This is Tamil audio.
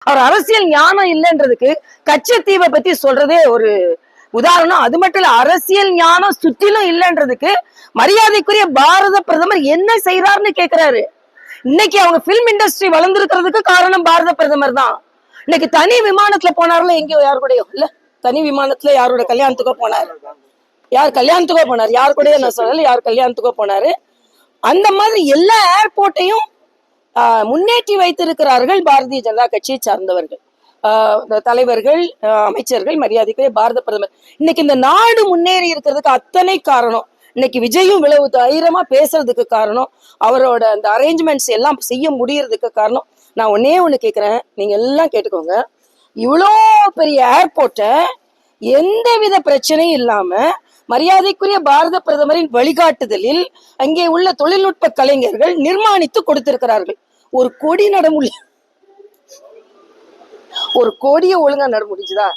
அவர் அரசியல் ஞானம் இல்லைன்றதுக்கு கச்சத்தீவை பத்தி சொல்றதே ஒரு உதாரணம். அது மட்டும் இல்ல, அரசியல் ஞானம் சுற்றிலும் இல்லைன்றதுக்கு மரியாதைக்குரிய பாரத பிரதமர் என்ன செய்யறாருன்னு கேக்குறாரு. இன்னைக்கு அவங்க பிலிம் இண்டஸ்ட்ரி வளர்ந்துருக்கிறதுக்கு காரணம் பாரத பிரதமர் தான். இன்னைக்கு தனி விமானத்துல போனார்ல, எங்கேயோ யாரு கூடயோ இல்ல, தனி விமானத்துல யாரோட கல்யாணத்துக்கோ போனாரு, யார் கல்யாணத்துக்கோ போனார், யாரு கூட நான் சொல்லல, யார் கல்யாணத்துக்கோ போனாரு. அந்த மாதிரி எல்லா ஏர்போர்ட்டையும் முன்னேற்றி வைத்திருக்கிறார்கள் பாரதிய ஜனதா கட்சியை சார்ந்தவர்கள், தலைவர்கள், அமைச்சர்கள், மரியாதைக்குரிய பாரத பிரதமர். இன்னைக்கு இந்த நாடு முன்னேறி இருக்கிறதுக்கு அத்தனை காரணம், இன்னைக்கு விஜயும் இவ்வளவு தைரியமா பேசுறதுக்கு காரணம், அவரோட அந்த அரேஞ்ச்மெண்ட்ஸ் எல்லாம் செய்ய முடியறதுக்கு காரணம். நான் ஒன்னே ஒண்ணு கேட்கிறேன், நீங்க எல்லாம் கேட்டுக்கோங்க. இவ்வளோ பெரிய ஏர்போர்ட்டை எந்தவித பிரச்சனையும் இல்லாம மரியாதைக்குரிய பாரத பிரதமரின் வழிகாட்டுதலில் அங்கே உள்ள தொழில்நுட்ப கலைஞர்கள் நிர்மாணித்து கொடுத்திருக்கிறார்கள். ஒரு கொடி நட முடியும், ஒரு கொடியை ஒழுங்கா நட முடிஞ்சுதா?